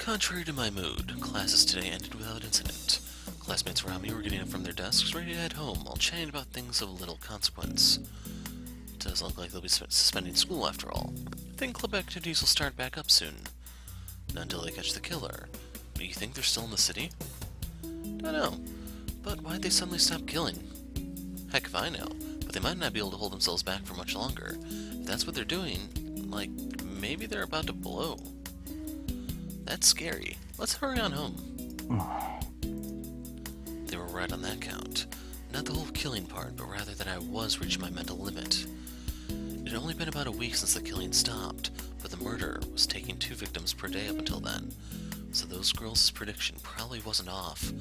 Contrary to my mood, classes today ended without incident. Classmates around me were getting up from their desks, ready to head home, while chatting about things of little consequence. It doesn't look like they'll be suspending school after all. I think club activities will start back up soon. Not until they catch the killer. Do you think they're still in the city? Don't know. But why'd they suddenly stop killing? Heck if I know. But they might not be able to hold themselves back for much longer. If that's what they're doing, like, maybe they're about to blow. That's scary. Let's hurry on home. They were right on that count. Not the whole killing part, but rather that I was reaching my mental limit. It had only been about a week since the killing stopped, but the murder was taking 2 victims per day up until then. So those girls' prediction probably wasn't off.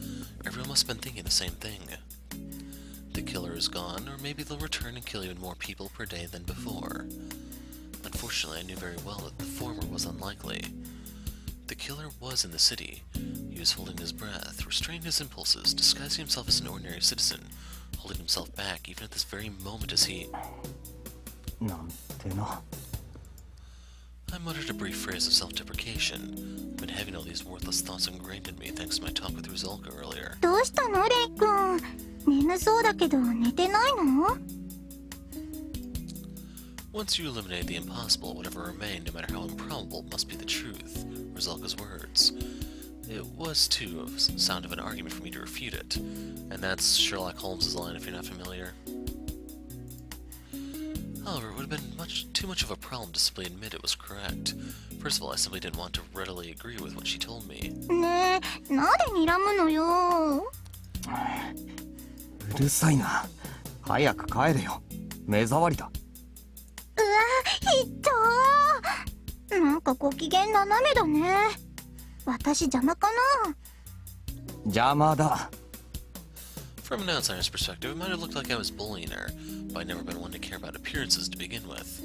Everyone must have been thinking the same thing. The killer is gone, or maybe they'll return and kill even more people per day than before. Unfortunately, I knew very well that the former was unlikely. The killer was in the city. He was holding his breath, restraining his impulses, disguising himself as an ordinary citizen, holding himself back even at this very moment as he... I muttered a brief phrase of self-deprecation. I've been having all these worthless thoughts ingrained in me thanks to my talk with Rusalka earlier. Once you eliminate the impossible, whatever remained, no matter how improbable, must be the truth. Rusalka's words. It was, too, a sound of an argument for me to refute it. And that's Sherlock Holmes' line, if you're not familiar. However, it would have been too much of a problem to simply admit it was correct. First of all, I simply didn't want to readily agree with what she told me. From an outsider's perspective, it might have looked like I was bullying her, but I'd never been one to care about appearances to begin with.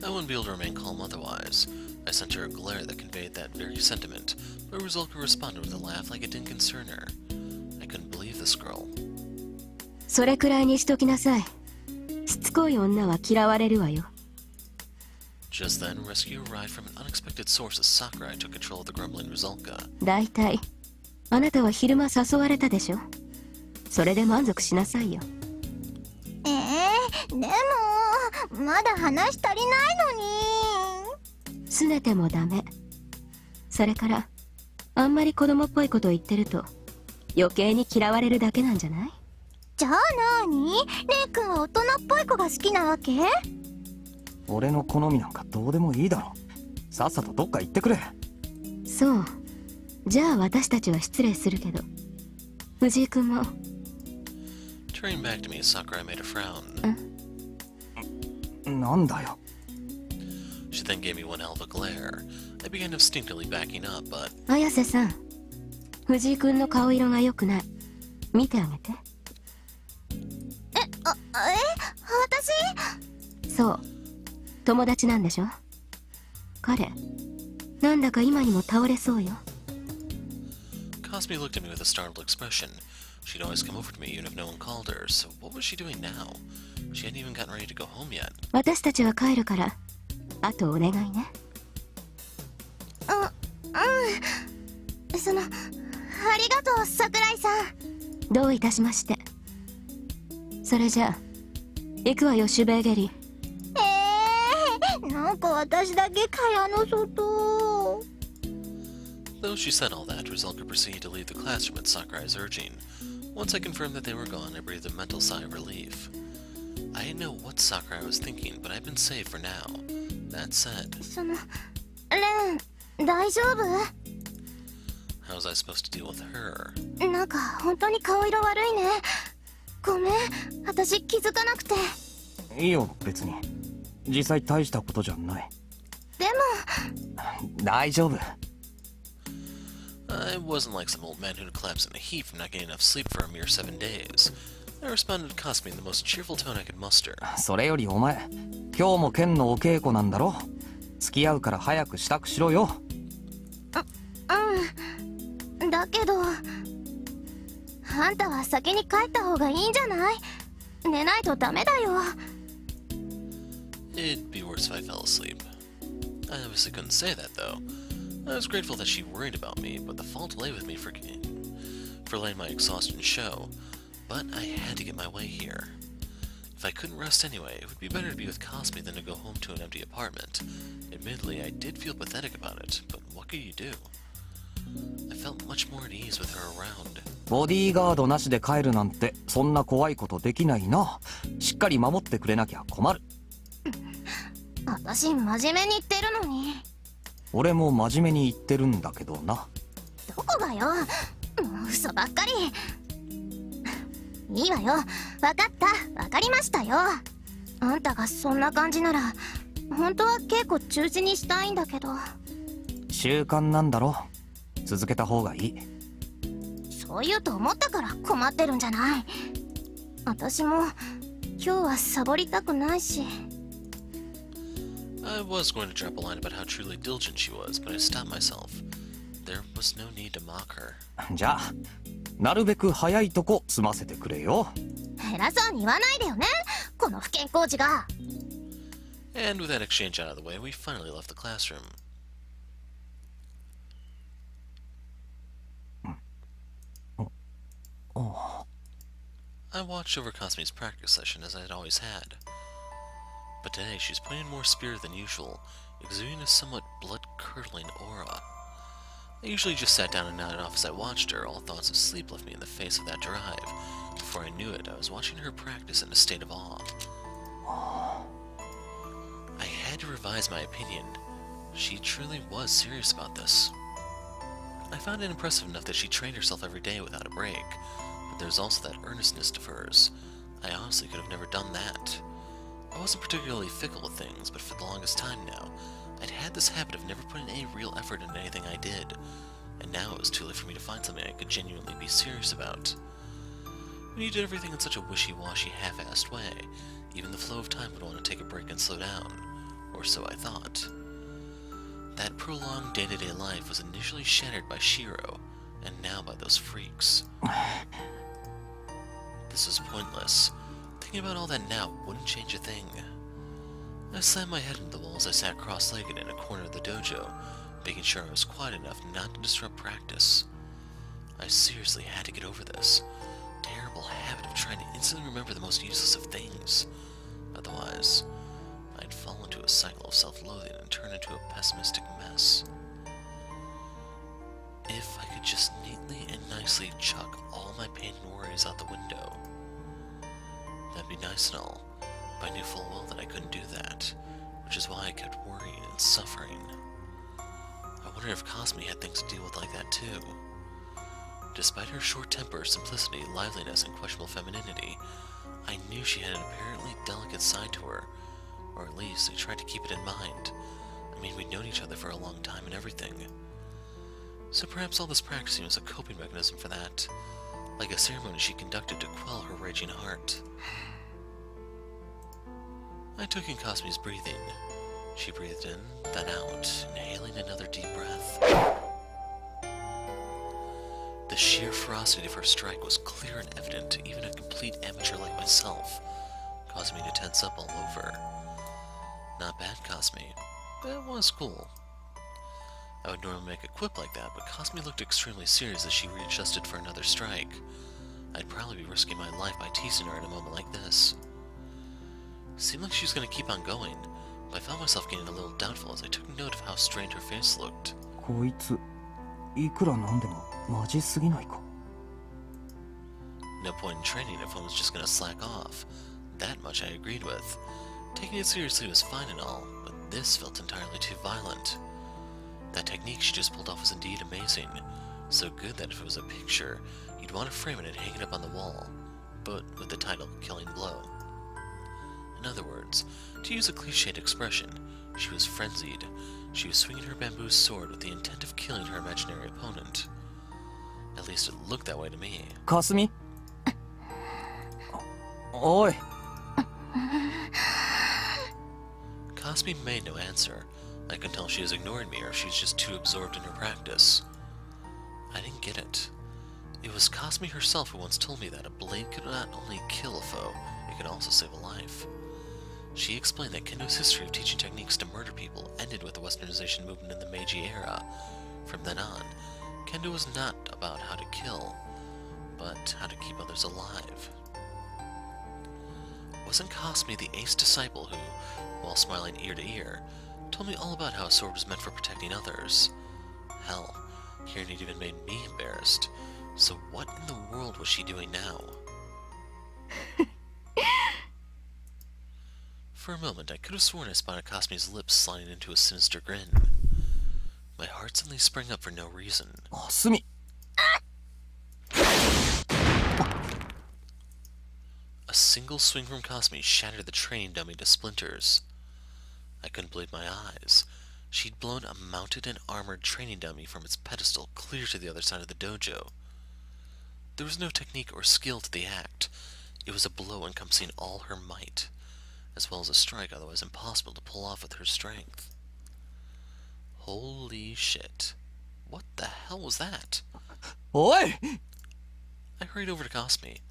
I wouldn't be able to remain calm otherwise. I sent her a glare that conveyed that very sentiment, but Rusalka responded with a laugh like it didn't concern her. I couldn't believe this girl. Just then, rescue arrived from an unexpected source as Sakurai took control of the grumbling Rusalka. Turning back to me, Sakurai made a frown. She then gave me one hell of a glare. I began instinctively backing up, but... Kasumi looked at me with a startled expression. She'd always come over to me even if no one called her, so what was she doing now? She hadn't even gotten ready to go home yet. Though she said all that, Rusalka proceeded to leave the classroom at Sakurai's urging. Once I confirmed that they were gone, I breathed a mental sigh of relief. I didn't know what Sakurai was thinking, but I've been safe for now. That said... How was I supposed to deal with her? I wasn't like some old man who'd collapse in a heap from not getting enough sleep for a mere 7 days. I responded to Kasumi in the most cheerful tone I could muster. あんたは先に帰った方がいいんじゃない？寝ないとダメだよ。It'd be worse if I fell asleep. I obviously couldn't say that, though. I was grateful that she worried about me, but the fault lay with me for letting my exhaustion show. But I had to get my way here. If I couldn't rest anyway, it would be better to be with Kasumi than to go home to an empty apartment. Admittedly, I did feel pathetic about it, but what could you do? I felt much more at ease with her around. ボディーガードなしで帰るなんてそんな怖いことできないな。しっかり守ってくれなきゃ困る。私真面目に言ってるのに。俺も真面目に言ってるんだけどな。どこがよ、もう嘘ばっかり。いいわよ、わかった、わかりましたよ。あんたがそんな感じなら本当は稽古中止にしたいんだけど。習慣なんだろ。続けた方がいい。そう言うと思ったから困ってるんじゃない。私も今日はサボりたくないし。I was going to drop a line about how truly diligent she was, but I stopped myself. There was no need to mock her. じゃあなるべく早いとこ済ませてくれよ。偉そうに言わないでよね、この不健康児が。And with that exchange out of the way, we finally left the classroom. I watched over Kasumi's practice session as I had always had. But today she's putting in more spirit than usual, exuding a somewhat blood-curdling aura. I usually just sat down and nodded off as I watched her. All thoughts of sleep left me in the face of that drive. Before I knew it, I was watching her practice in a state of awe. I had to revise my opinion. She truly was serious about this. I found it impressive enough that she trained herself every day without a break, but there's also that earnestness to hers. I honestly could have never done that. I wasn't particularly fickle with things, but for the longest time now, I'd had this habit of never putting any real effort into anything I did, and now it was too late for me to find something I could genuinely be serious about. When you did everything in such a wishy-washy, half-assed way, even the flow of time would want to take a break and slow down, or so I thought. That prolonged day-to-day life was initially shattered by Shiro, and now by those freaks. This was pointless. Thinking about all that now wouldn't change a thing. I slammed my head into the wall as I sat cross-legged in a corner of the dojo, making sure I was quiet enough not to disrupt practice. I seriously had to get over this terrible habit of trying to instantly remember the most useless of things. Otherwise, I'd fall into a cycle of self-loathing and turn into a pessimistic mess. If I could just neatly and nicely chuck all my pain and worries out the window. That'd be nice and all, but I knew full well that I couldn't do that, which is why I kept worrying and suffering. I wondered if Kasumi had things to deal with like that too. Despite her short temper, simplicity, liveliness, and questionable femininity, I knew she had an apparently delicate side to her, or at least I tried to keep it in mind. I mean, we'd known each other for a long time and everything. So perhaps all this practicing was a coping mechanism for that, like a ceremony she conducted to quell her raging heart. I took in Kasumi's breathing. She breathed in, then out, inhaling another deep breath. The sheer ferocity of her strike was clear and evident to even a complete amateur like myself, causing me to tense up all over. Not bad, Kasumi. That was cool. I would normally make a quip like that, but Kasumi looked extremely serious as she readjusted for another strike. I'd probably be risking my life by teasing her at a moment like this. Seemed like she was going to keep on going, but I found myself getting a little doubtful as I took note of how strained her face looked. こいついくらなんでもマジすぎないか。 No point in training if one was just going to slack off. That much I agreed with. Taking it seriously was fine and all, but this felt entirely too violent. That technique she just pulled off was indeed amazing. So good that if it was a picture, you'd want to frame it and hang it up on the wall, but with the title Killing Blow. In other words, to use a cliched expression, she was frenzied. She was swinging her bamboo sword with the intent of killing her imaginary opponent. At least it looked that way to me. Kasumi? おい。 Kasumi made no answer. I could tell she was ignoring me or if she was just too absorbed in her practice. I didn't get it. It was Kasumi herself who once told me that a blade could not only kill a foe, it could also save a life. She explained that Kendo's history of teaching techniques to murder people ended with the westernization movement in the Meiji era. From then on, Kendo was not about how to kill, but how to keep others alive. Wasn't Kasumi the ace disciple who, while smiling ear to ear, told me all about how a sword was meant for protecting others? Hell, hearing it even made me embarrassed. So what in the world was she doing now? For a moment, I could have sworn I spotted Kasumi's lips sliding into a sinister grin. My heart suddenly sprang up for no reason. Kasumi! A single swing from Kasumi shattered the training dummy to splinters. I couldn't believe my eyes. She'd blown a mounted and armored training dummy from its pedestal clear to the other side of the dojo. There was no technique or skill to the act. It was a blow encompassing all her might, as well as a strike otherwise impossible to pull off with her strength. Holy shit. What the hell was that? Oi! I hurried over to Kasumi.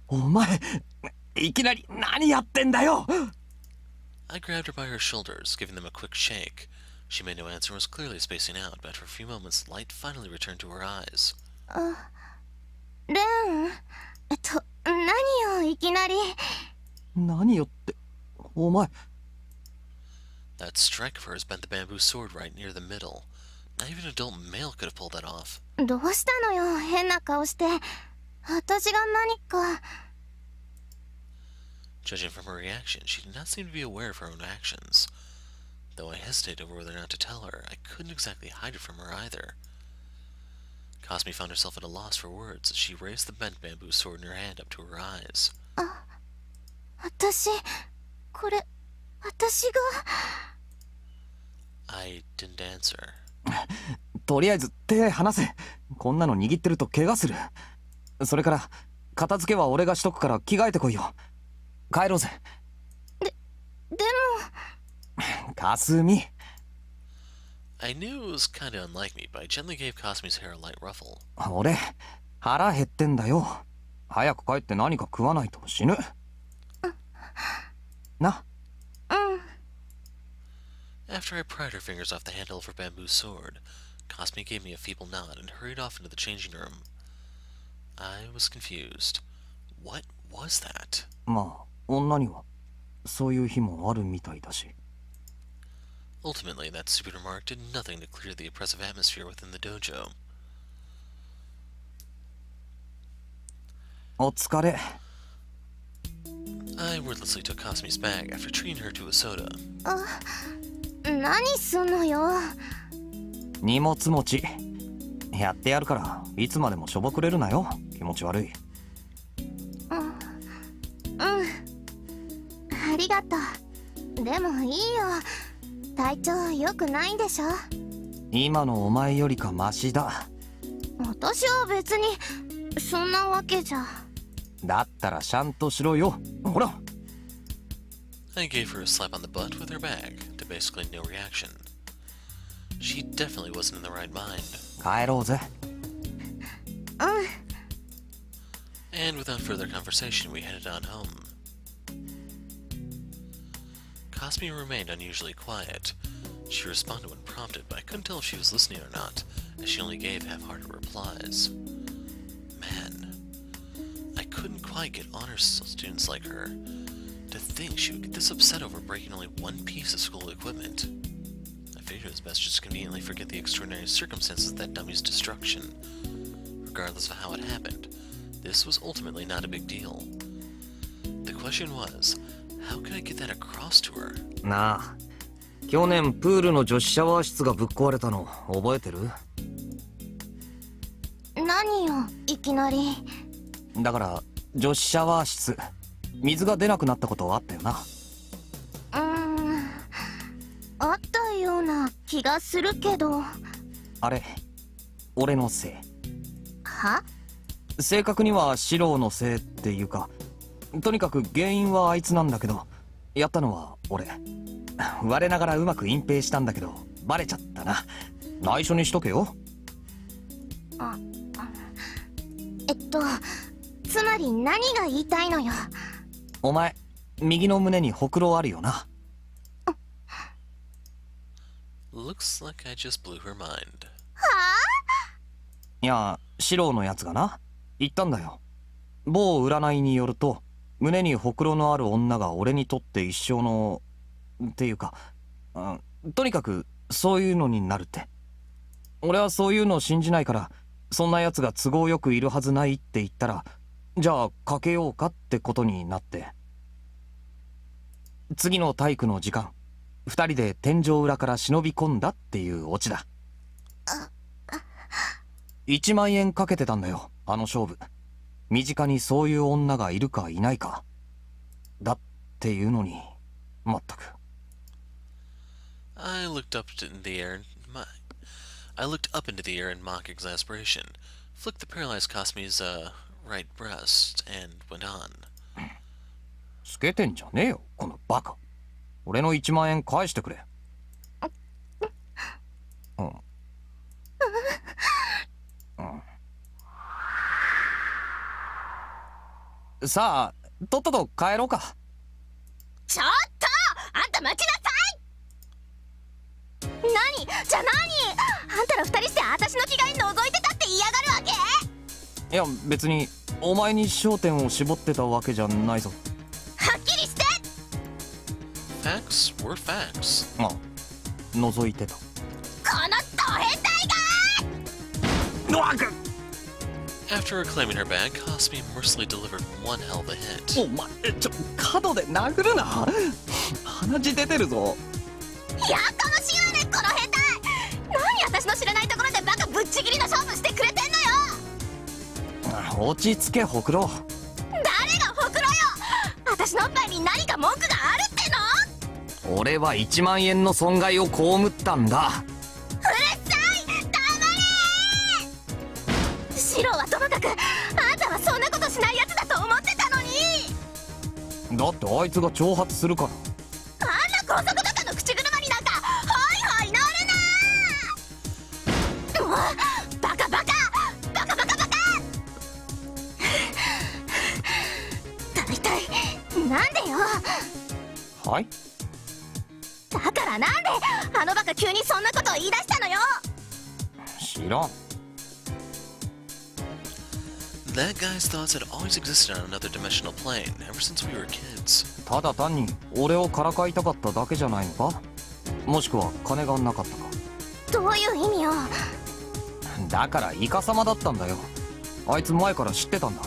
お前、いきなり何やってんだよ! I grabbed her by her shoulders, giving them a quick shake. She made no answer and was clearly spacing out, but for a few moments, light finally returned to her eyes. レン、何よ、いきなり。何よって、お前。That strike of hers bent the bamboo sword right near the middle. Not even an adult male could have pulled that off. どうしたのよ、変な顔して。私が何か。Judging from her reaction, she did not seem to be aware of her own actions. Though I hesitated over whether or not to tell her, I couldn't exactly hide it from her either. Kasumi found herself at a loss for words as she raised the bent bamboo sword in her hand up to her eyes. 私が。 I didn't answer. とりあえず手離せ。こんなの握ってると怪我する。それから片付けは俺がしとくから着替えてこいよ。帰ろうぜ。でも。かすみ。I knew it was kind of unlike me, but I gently gave Kasumi's hair a light ruffle. 俺、腹減ってんだよ。早く帰って何か食わないと死ぬ。な。After I pried her fingers off the handle of her bamboo sword, Kasumi gave me a feeble nod and hurried off into the changing room. I was confused. What was that? まあ、女にはそういう日もあるみたいだし。Ultimately, that stupid remark did nothing to clear the oppressive atmosphere within the dojo. お疲れ。I wordlessly took Kasumi's bag after treating her to a soda. 何すんのよ。荷物持ち。やってやるからいつまでもしょぼくれるなよ。気持ち悪い。ありがとう。でもいいよ。体調良くないんでしょ。今のお前よりかマシだ。私は別にそんなわけじゃ。だったらちゃんとしろよ。ほら。I gave her a slap on the butt with her bag, to basically no reaction. She definitely wasn't in the right mind. 帰ろうぜ。And without further conversation, we headed on home. Kasumi remained unusually quiet. She responded when prompted, but I couldn't tell if she was listening or not, as she only gave half-hearted replies. Man, I couldn't quite get honor students like her. To think she would get this upset over breaking only one piece of school equipment. I figured it was best just to conveniently forget the extraordinary circumstances of that dummy's destruction. Regardless of how it happened, this was ultimately not a big deal. The question was, how could I get that across to her? なあ、去年プールの女子シャワー室がぶっ壊れたの覚えてる？何よ、いきなり。だから女子シャワー室、水が出なくなったことあったよな。あったような気がするけど。あれ、俺のせい。は？正確にはシローのせいっていうか、とにかく原因はあいつなんだけど、やったのは俺。我ながらうまく隠蔽したんだけどバレちゃったな。内緒にしとけよ。つまり何が言いたいのよ。お前右の胸にほくろあるよな。Looks like I just blew her mind. はあ？いや、四郎のやつがな言ったんだよ。某占いによると胸にほくろのある女が俺にとって一生のっていうか、とにかくそういうのになるって。俺はそういうのを信じないから、そんなやつが都合よくいるはずないって言ったら、じゃあかけようかってことになって、次の体育の時間二人で天井裏から忍び込んだっていうオチだ。1万円かけてたんだよ、あの勝負。身近にそういう女がいるかいないかだっていうのに、まったく。I looked up into the air in mock exasperation, flicked the paralyzed Kasumi's right breast, and went on. つけてんじゃねえよ、このバカ。俺の1万円返してくれ。さあ、とっとと帰ろうか。ちょっとあんた待ちなさい。じゃあ何？あんたら二人して私の着替え覗いてたって嫌がるわけ？いや別にお前に焦点を絞ってたわけじゃないぞ。はっきりして。 Facts were facts. あ、覗いてた。このド変態が！ After reclaiming her bag, Kasumi mercilessly delivered one hell of a hit. お前角で殴るな。鼻血出てるぞ。やかましいわね、この変態。何私の知らないところでバカぶっちぎりの勝負してくれてんのよ。落ち着けほくろ。誰がほくろよ。私のおっぱいに何か文句があるっての？俺は1万円の損害を被ったんだ。うるさい、黙れ。シロはともかく、あんたはそんなことしないやつだと思ってたのに。だってあいつが挑発するから。あんな高速とかの口車になんかホイホイ乗るな。もうバカバカバカバカバカ。大体なんでよ。はい。だからなんであのバカ急にそんなことを言い出したのよ。知らん。That guy's thoughts had always existed on another dimensional plane ever since we were kids. ただ単に俺をからかいたかっただけじゃないのか。もしくは金がなかったか。どういう意味よ。だからイカサマだったんだよ。あいつ前から知ってたんだ。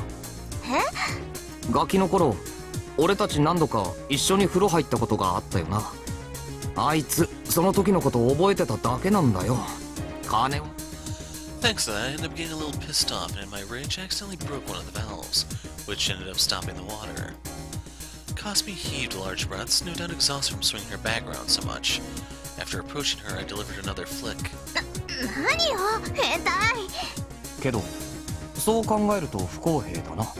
え？ガキの頃俺たち何度か一緒に風呂入ったことがあったよな。あいつその時のことを覚えてただけなんだよ。金を。 Thanks to that, I ended up getting a little pissed off, and in my rage, I accidentally broke one of the valves, which ended up stopping the water. Kasumi heaved large breaths, no doubt exhausted from swinging her bag around so much. After approaching her, I delivered another flick. 何よ変態。けどそう考えると不公平だな。は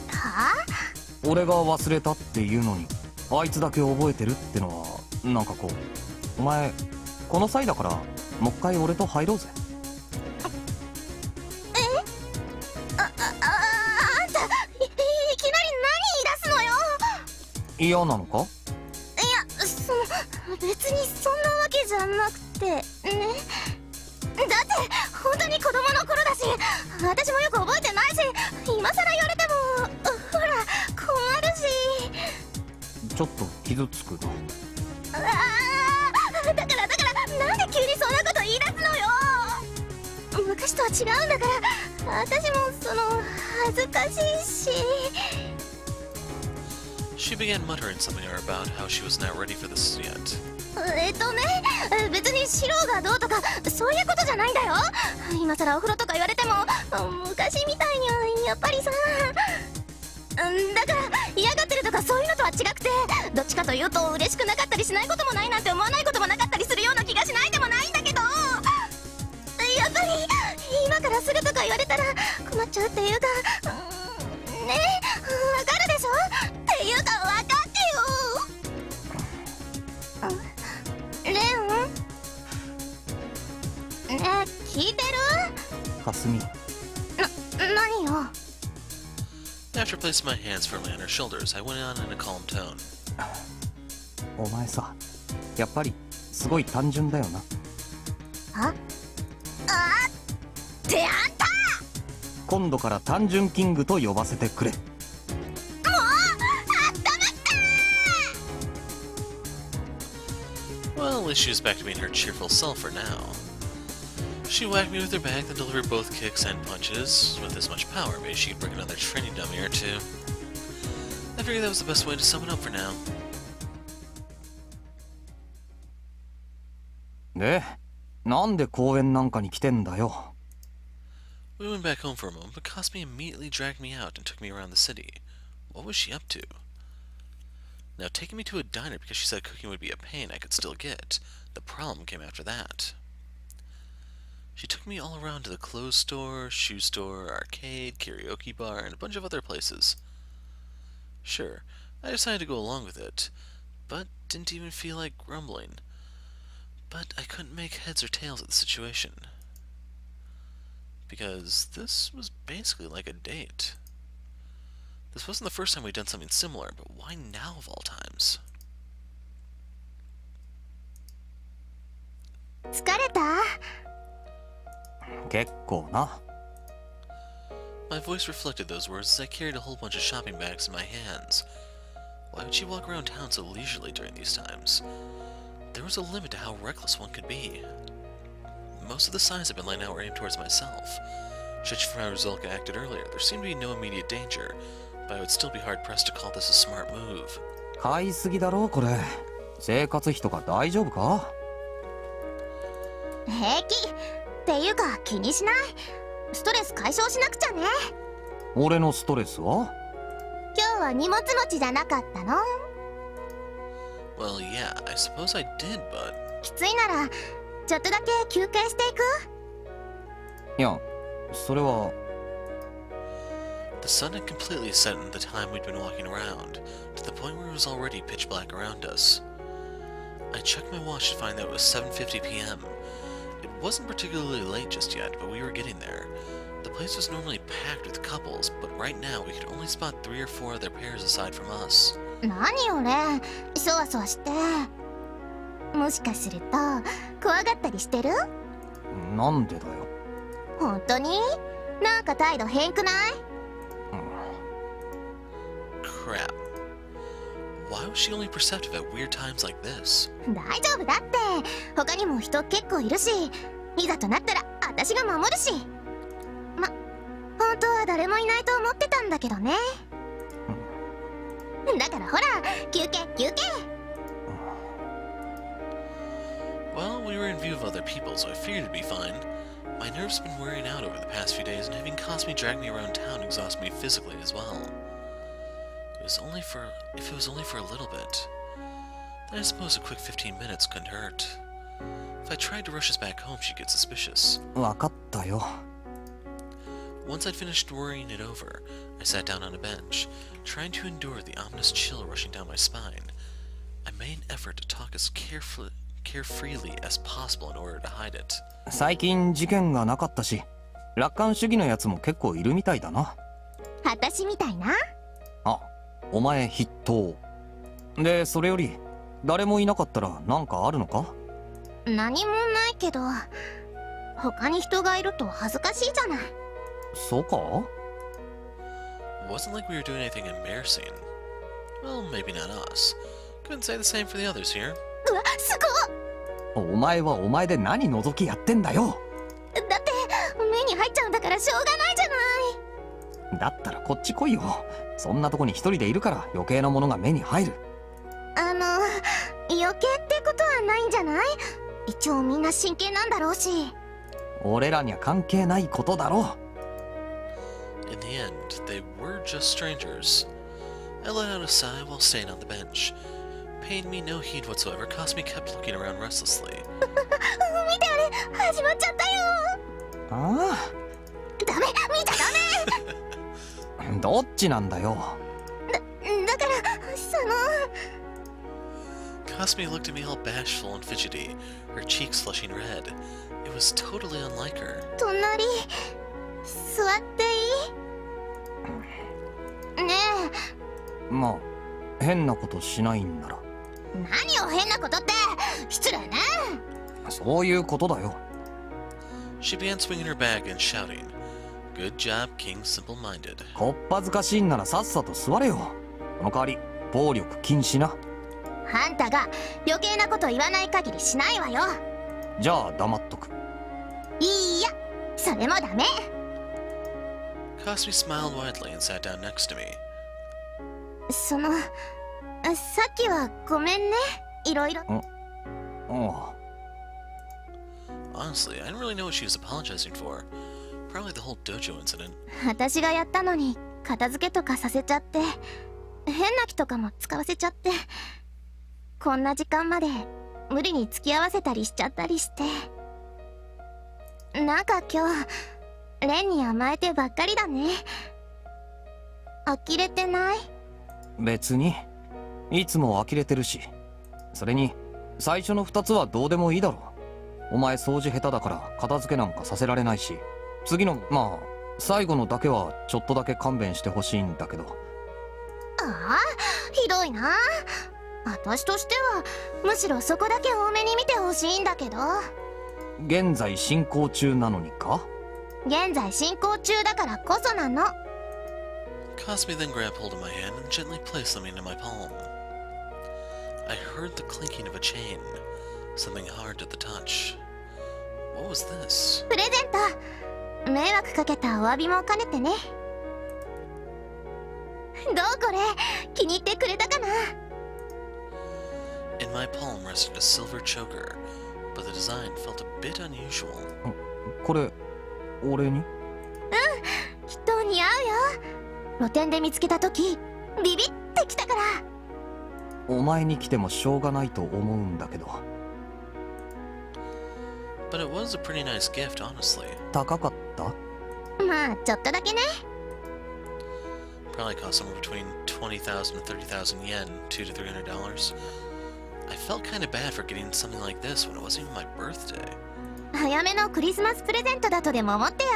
あ？俺が忘れたっていうのにあいつだけ覚えてるってのはなんかこう、お前この際だからもう一回俺と入ろうぜ。あんたいきなり何言い出すのよ。嫌なのか？いや、別にそんなわけじゃなくてね。だって本当に子供の頃だし、私もよく覚えてないし、今更言われてもほら困るし。ちょっと傷つくな。だからなんで急にそんなこと言い出すのよ。昔とは違うんだから、私も恥ずかしいし。She began muttering something to her about how she was not ready for this yet. 別にシロがどうとかそういうことじゃないんだよ。今更お風呂とか言われても昔みたいにはやっぱりさ。だから嫌がってるとかそういうのとは違くて、どっちかというと嬉しくなかったりしないこともないなんて思わないこともなかったりするような気がしないでもないんだけど、やっぱり今からするとか言われたら困っちゃうっていうか、ね、わかるでしょっていうかわかってよ。レン？ねえ聞いてる？かすみ。何よ。After placing my hands firmly on her shoulders, I went on in a calm tone. お前さ、やっぱりすごい単純だよな。あってあんた。今度から単純キングと呼ばせてくれ。もうあったまった。 Well, at least she was back to being her cheerful self for now. She whacked me with her back, then delivered both kicks and punches. With this much power, maybe she could break another training dummy or two. I figured that was the best way to sum it up for now. で、なんで公園なんかに来てんだよ。We went back home for a moment, but Kasumi immediately dragged me out and took me around the city. What was she up to? Now, taking me to a diner because she said cooking would be a pain I could still get. The problem came after that. She took me all around to the clothes store, shoe store, arcade, karaoke bar, and a bunch of other places. Sure, I decided to go along with it, but didn't even feel like grumbling. But I couldn't make heads or tails of the situation. Because this was basically like a date. This wasn't the first time we'd done something similar, but why now of all times? 疲れた？結構な。My voice reflected those words as I carried a whole bunch of shopping bags in my hands. Why would she walk around town so leisurely during these times? There was a limit to how reckless one could be. Most of the signs had been lined out were aimed towards myself. Judging from how Rusalka acted earlier, there seemed to be no immediate danger, but I would still be hard-pressed to call this a smart move. 買いすぎだろこれ。生活費とか大丈夫か？平気っていうか気にしない。ストレス解消しなくちゃね。俺のストレスは？今日は荷物持ちじゃなかったの？ Well, yeah, I suppose I did, but... きついならちょっとだけ休憩していく？いや、それは。The sun had completely set in the time we'd been walking around, to the point where it was already pitch black around us. I checked my watch to find that it was 7:50 p.m. It wasn't particularly late just yet, but we were getting there. The place was normally packed with couples, but right now we could only spot 3 or 4 other pairs aside from us. 何よね、そわそわして。もしかすると怖がったりしてる？なんでだよ。本当に？なんか態度変くない？ Crap. Why was she only perceptive at weird times like this? 大丈夫だって。他にも人結構いるし、いざとなったら私が守るし。本当は誰もいないと思ってたんだけどね。だからほら、休憩休憩。Well, we were in view of other people, so I figured it'd be fine. My nerves have been wearing out over the past few days, and having Kasumi drag me around town exhausted me physically as well. If it was only for a little bit, then I suppose a quick 15 minutes couldn't hurt. If I tried to rush us back home, she'd get suspicious. わかったよ。Once I'd finished worrying it over, I sat down on a bench, trying to endure the ominous chill rushing down my spine. I made an effort to talk as carefreely as possible in order to hide it. 最近事件がなかったし、楽観主義のやつも結構いるみたいだな。私みたいな？あ、お前筆頭。で、それより誰もいなかったらなんかあるのか？何もないけど、他に人がいると恥ずかしいじゃない。そうか？ It wasn't like we were doing anything embarrassing. Well, maybe not us. Couldn't say the same for the others here. うわ、すごっ！お前はお前で何覗きやってんだよ。だって目に入っちゃうんだからしょうがないじゃない。だったらこっち来いよ。そんなとこに一人でいるから余計なものが目に入る。余計ってことはないんじゃない？一応みんな真剣なんだろうし。俺らには関係ないことだろう。In the end, they were just strangers. I let out a sigh while staying on the bench. Paying me no heed whatsoever, Kasumi kept looking around restlessly. 見てあれ、始まっちゃったよ。ああ。ダメ、見ちゃダメ。どっちなんだよ。だからKasumi looked at me all bashful and fidgety, her cheeks flushing red. It was totally unlike her. 隣座っていい？まあ変なことしないんなら。何を変なことって、失礼ね。そういうことだよ。She began swinging her bag and shouting, "Good job, King Simple-Minded." こっぱずかしいんならさっさと座れよ。この代わり暴力禁止な。あんたが余計なこと言わない限りしないわよ。じゃあ黙っとく。いいや、それもダメ。Kasumi smiled widely and sat down next to me. さっきはごめんね、いろいろ。Honestly, I didn't really know what she was apologizing for. Probably the whole dojo incident. 私がやったのに片付けとかさせちゃって、変な気とかも使わせちゃって、こんな時間まで無理に付き合わせたりしちゃったりして、なんか今日レンに甘えてばっかりだね。呆れてない？別にいつも呆れてるし、それに最初の2つはどうでもいいだろう。お前掃除下手だから片付けなんかさせられないし、次のまあ最後のだけはちょっとだけ勘弁してほしいんだけど。ああ、ひどいな。私としてはむしろそこだけ多めに見てほしいんだけど。現在進行中なのにか？現在進行中だからこそなの。Kasumi then grabbed hold of my hand and gently placed something in my palm. I heard the clinking of a chain, something hard to the touch. What was this? プレゼント。迷惑かけたお詫びも兼ねてね。どうこれ、気に入ってくれたかな？ In my palm rested a silver choker, but the design felt a bit unusual. これ俺に？きっと似合うよ。露店で見つけた時ビビってきたから。お前に来てもしょうがないと思うんだけど。But it was a pretty nice gift, honestly. 高かった？まあちょっとだけね。Probably cost somewhere between 20,000 and 30,000 yen, $200 to $300. I felt kind of bad for getting something like this when it wasn't even my birthday. 早めのクリスマスプレゼントだとでも思ってよ。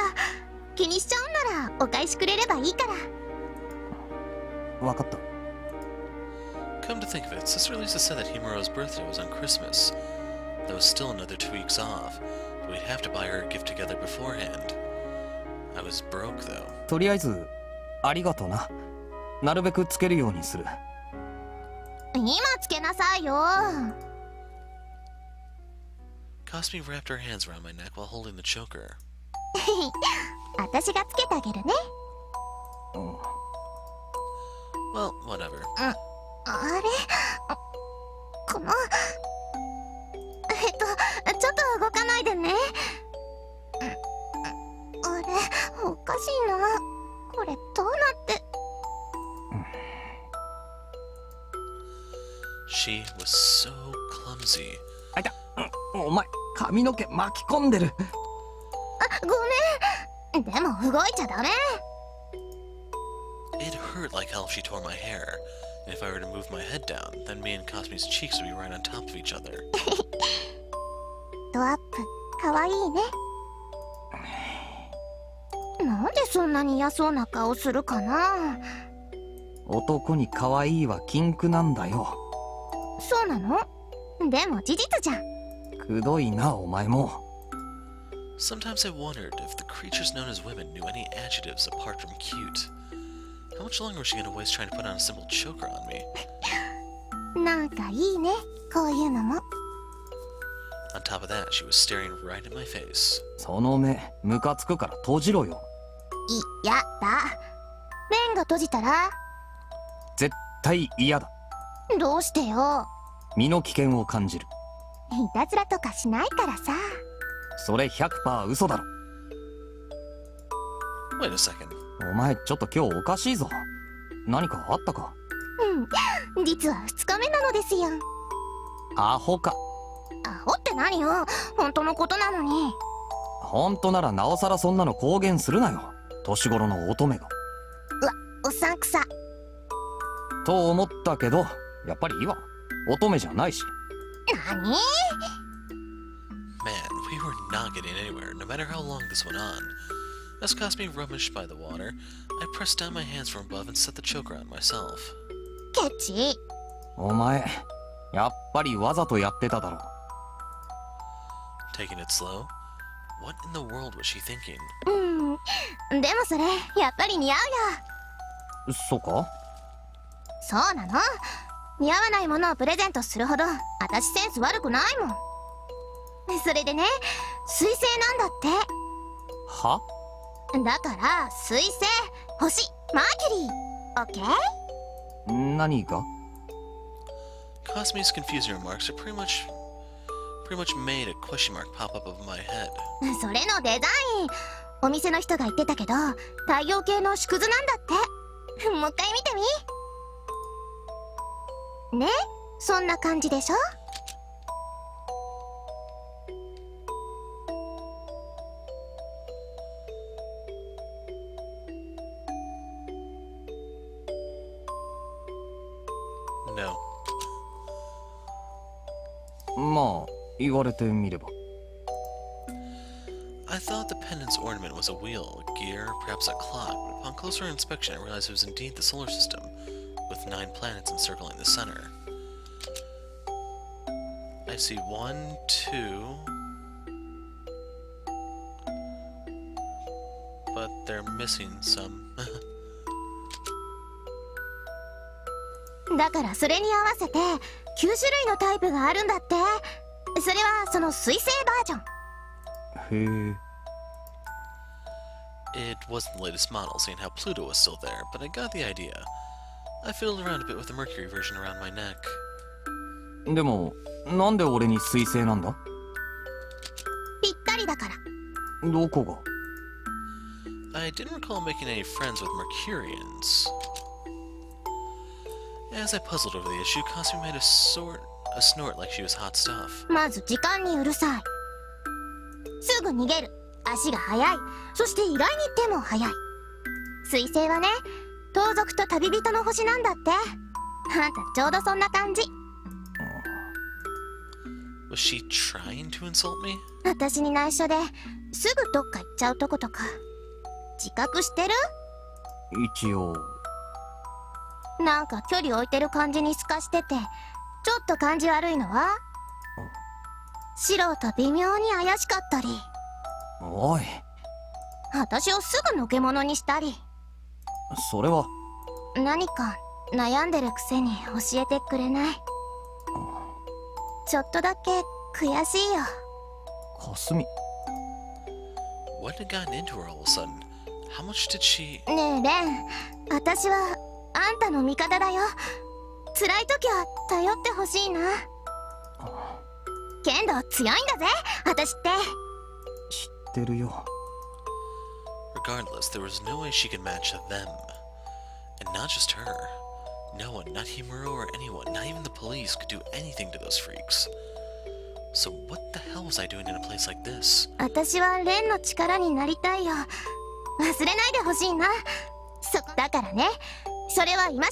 気にしちゃうんならお返しくれればいいから。わかった。Come to think of it, Sister Lisa said that Himuro's birthday was on Christmas. That was still another 2 weeks off, but we'd have to buy her a gift together beforehand. I was broke, though. とりあえずありがとな。なるべくつけるようにする。今つけなさいよ。Kasumi wrapped her hands around my neck while holding the choker. 私がつけてあげるね。Well, whatever. あれ、このちょっと動かないでね。あれ、おかしいな。これどうなって。She was so clumsy. あいた、お前髪の毛巻き込んでる。あ、ごめん。でも動いちゃダメ。It hurt like hell if she tore my hair, and if I were to move my head down, then me and Kasumi's cheeks would be right on top of each other. ドアップ、かわいいね。なんでそんなに嫌そうな顔するかな。男に可愛いは禁句なんだよ。そうなの？でも事実じゃん。くどいなお前も。Sometimes I wondered if the creatures known as women knew any adjectives apart from cute. How much longer was she gonna waste trying to put on a simple choker on me? なんかいいね、こういうのも。On top of that, she was staring right in my face. その目、ムカつくから閉じろよ。いやだ。目が閉じたら？絶対嫌だ。どうしてよ。身の危険を感じる。いたずらとかしないからさ。それ 100% 嘘だろ。Wait a second. お前ちょっと今日おかしいぞ。何かあったか？うん、実は2日目なのですよ。アホか。アホって何よ、本当のことなのに。本当ならなおさらそんなの公言するなよ、年頃の乙女が。うわ、おっさんくさ。と思ったけど、やっぱりいいわ。乙女じゃないし。何？ Man, we were not getting anywhere, no matter how long this went on. As Kasumi rummaged by the water, I pressed down my hands from above and set the choker on myself. ケチ。お前やっぱりわざとやってただろ。 Taking it slow? What in the world was she thinking? でもそれやっぱり似合うよ。そうか？そうなの。似合わないものをプレゼントするほど私センス悪くないもん。それでね、水星なんだって。は？だから水星、星、マーキュリー。オッケー？何が？ Kasumi's confusing remarks are pretty much made a question mark pop up over my head. それのデザイン、お店の人が言ってたけど太陽系の縮図なんだって。もう一回見てみ。ね、そんな感じでしょ。No. まあ言われてみれば。 I thought the pendant's ornament was a wheel, a gear, perhaps a clock, but upon closer inspection I realized it was indeed the solar system, with 9 planets encircling the center. I see 1, 2... but they're missing some. だからそれに合わせて9種類のタイプがあるんだって。それはその水星バージョン。へえ。 It wasn't the latest model, seeing how Pluto was still there, but I got the idea. I fiddled around a bit with the Mercury version around my neck. でもなんで俺に水星なんだ？ぴったりだから。どこが？ I didn't recall making any friends with Mercurians. As I puzzled over the issue, Kasumi made a snort like she was hot stuff. まず時間にうるさい。すぐ逃げる。足が速い。そして依頼に行っても速い。水星はね、盗賊と旅人の星なんだって。あんたちょうどそんな感じ。Was she trying to insult me? 私に内緒ですぐどっか行っちゃうとことか自覚してる？一応。なんか距離置いてる感じに透かしててちょっと感じ悪いのは？素人微妙に怪しかったり、おい、私をすぐのけ者にしたり。それは何か悩んでるくせに教えてくれない？ちょっとだけ悔しいよ。かすみ。 What had gotten into her all of a sudden? How much did she... ねえレン、私はあんたの味方だよ。辛い時は頼ってほしいな。けど強いんだぜ、私って。知ってるよ。 Regardless, there was no way she could match them. And not just her. No one, not Himuro or anyone, not even the police, could do anything to those freaks. So what the hell was I doing in a place like this? 私はレンの力になりたいよ。忘れないでほしいな。だからね、それは戒めなの。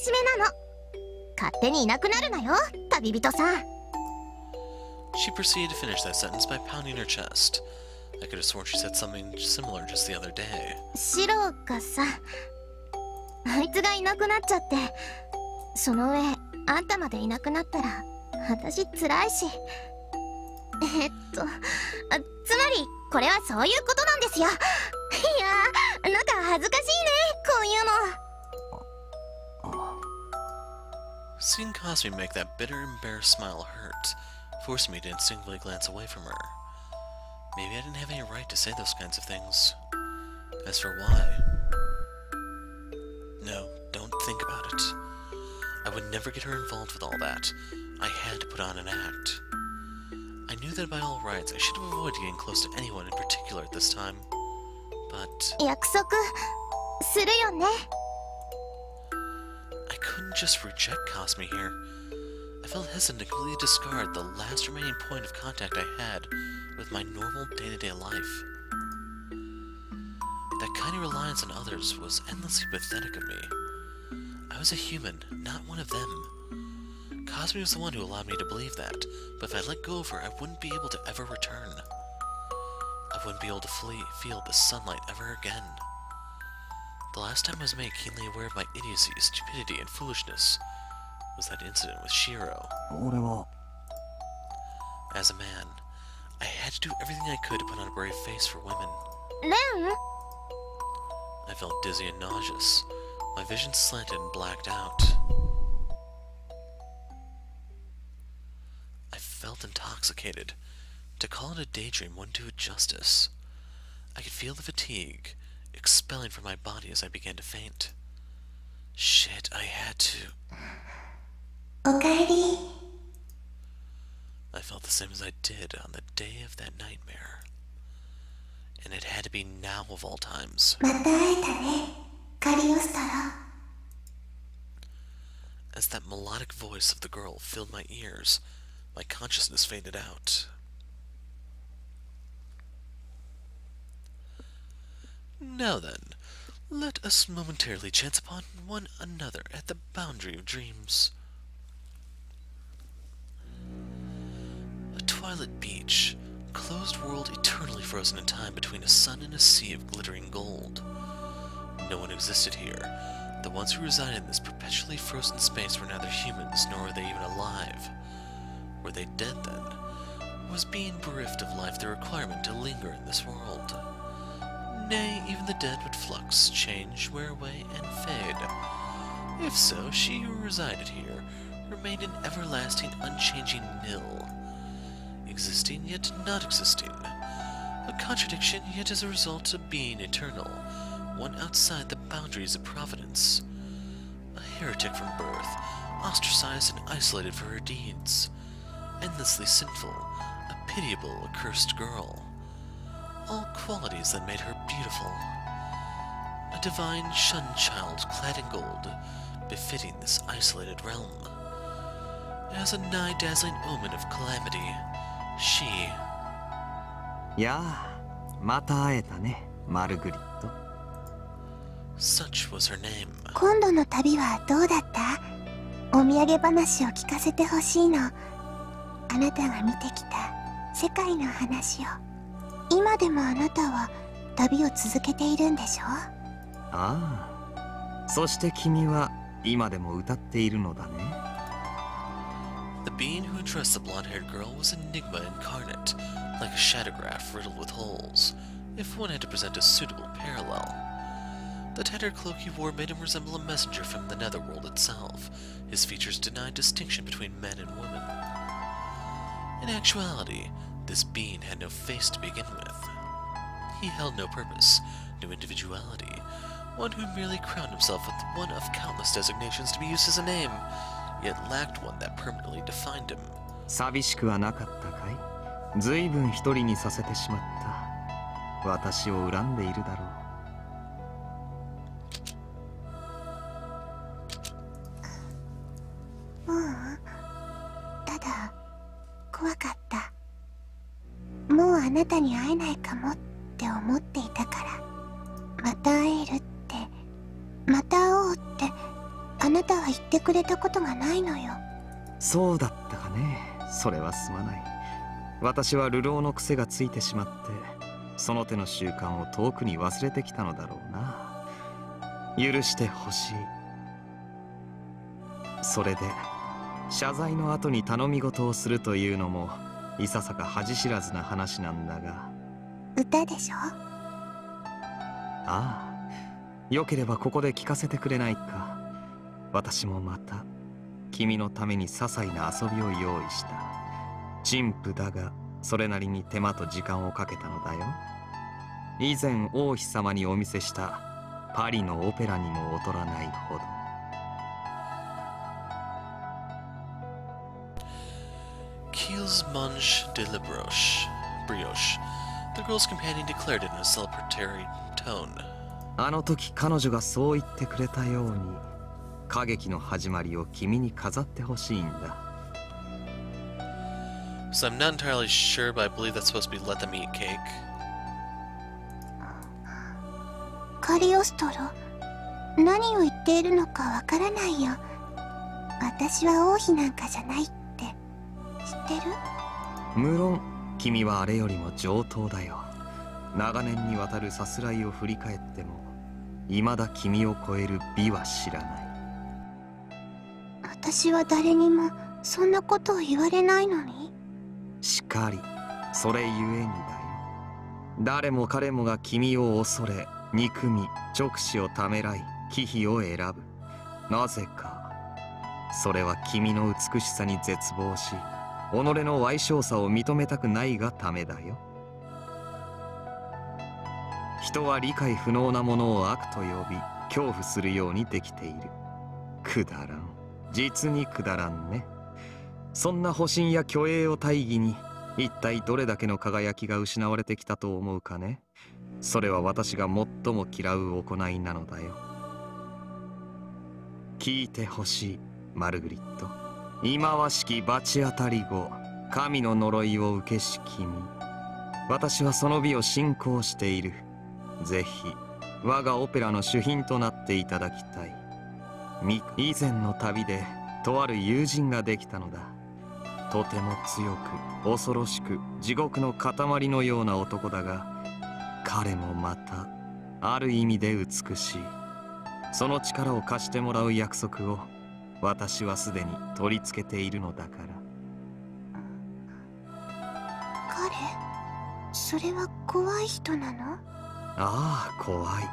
勝手にいなくなるなよ、旅人さん。 She proceeded to finish that sentence by pounding her chest. I could have sworn she said something similar just the other day. シロがさ、あいつがいなくなっちゃって、その上あんたまでいなくなったら私辛いし。つまりこれはそういうことなんですよ。いやー、なんか恥ずかしいね、こういうの。Seeing Kasumi make that bitter, embarrassed smile hurt, forced me to instinctively glance away from her. Maybe I didn't have any right to say those kinds of things. As for why... No, don't think about it. I would never get her involved with all that. I had to put on an act. I knew that by all rights I should have avoided getting close to anyone in particular at this time. But...約束するよね。 I couldn't just reject Kasumi here. I felt hesitant to completely discard the last remaining point of contact I had with my normal day-to-day life. That kind of reliance on others was endlessly pathetic of me. I was a human, not one of them. Kasumi was the one who allowed me to believe that, but if I let go of her, I wouldn't be able to ever return. I wouldn't be able to feel the sunlight ever again. The last time I was made keenly aware of my idiocy, stupidity, and foolishness, was that incident with Shiro. 俺は As a man, I had to do everything I could to put on a brave face for women. レン I felt dizzy and nauseous. My vision slanted and blacked out. I felt intoxicated. To call it a daydream wouldn't do it justice. I could feel the fatigue expelling from my body as I began to faint. Shit, I had to. おかえり I felt the same as I did on the day of that nightmare. And it had to be now of all times. また会えたねカリオストロ As that melodic voice of the girl filled my ears, my consciousness faded out. Now then, let us momentarily chance upon one another at the boundary of dreams. A twilit beach, closed world eternally frozen in time between a sun and a sea of glittering gold. No one existed here. The ones who resided in this perpetually frozen space were neither humans nor were they even alive. Were they dead then? Was being bereft of life the requirement to linger in this world? Nay, even the dead would flux, change, wear away, and fade. If so, she who resided here remained an everlasting, unchanging nil. Existing, yet not existing. A contradiction, yet as a result of being eternal. One outside the boundaries of providence. A heretic from birth, ostracized and isolated for her deeds. Endlessly sinful, a pitiable, accursed girl. All qualities that made her beautiful. A divine shunned child clad in gold, befitting this isolated realm. As a nigh dazzling omen of calamity, she... やあ、また会えたね、マルグリット。 Such was her name. 今度の旅はどうだった？お土産話を聞かせてほしいの。あなたが見てきた世界の話を。今でもあなたは旅を続けているんでしょ？ああ、そして君は今でも歌っているのだね。 The being who addressed the blonde-haired girl was Enigma incarnate, like a shadowgraph riddled with holes, if one had to present a suitable parallel. The tattered cloak he wore made him resemble a messenger from the netherworld itself. His features denied distinction between men and women. In actuality, this being had no face to begin with. He held no purpose, no individuality, one who merely crowned himself with one of countless designations to be used as a name, yet lacked one that permanently defined him. 寂しくはなかったかい？ずいぶん一人にさせてしまった。私を恨んでいるだろう。ただ怖かった。もうあなたに会えないかもって思っていたから。また会えるって、また会おうってあなたは言ってくれたことがないのよ。そうだったかね。それはすまない。私は流浪の癖がついてしまって、その手の習慣を遠くに忘れてきたのだろうな。許してほしい。それで謝罪の後に頼み事をするというのもいささか恥知らずな話なんだが。歌でしょ？ああ、よければここで聞かせてくれないか。私もまた君のために些細な遊びを用意した。陳腐だがそれなりに手間と時間をかけたのだよ。以前王妃様にお見せしたパリのオペラにも劣らないほど。Qu'ils mange de la brioche. The girl's companion declared it in a celebratory tone. あの時彼女がそう言ってくれたように、歌劇の始まりを君に飾ってほしいんだ。So I'm not entirely sure, but I believe that's supposed to be let them eat cake. カリオストロ、何を言っているのかわからないよ。私は王妃なんかじゃないって知ってる？無論君はあれよりも上等だよ。長年にわたるさすらいを振り返っても未だ君を超える美は知らない。私は誰にもそんなことを言われないのに。しかり、それゆえにだよ。誰も彼もが君を恐れ、憎み、直視をためらい、忌避を選ぶ。なぜか。それは君の美しさに絶望し、己の矮小さを認めたくないがためだよ。人は理解不能なものを悪と呼び、恐怖するようにできている。くだらん。実にくだらんね。そんな保身や虚栄を大義に、一体どれだけの輝きが失われてきたと思うかね。それは私が最も嫌う行いなのだよ。聞いてほしい、マルグリット。忌まわしき罰当たり後、神の呪いを受けし君。私はその美を信仰している。ぜひ我がオペラの主賓となっていただきたい。以前の旅でとある友人ができたのだ。とても強く恐ろしく地獄の塊のような男だが、彼もまたある意味で美しい。その力を貸してもらう約束を私はすでに取り付けているのだから。彼、それは怖い人なの？ああ、怖い。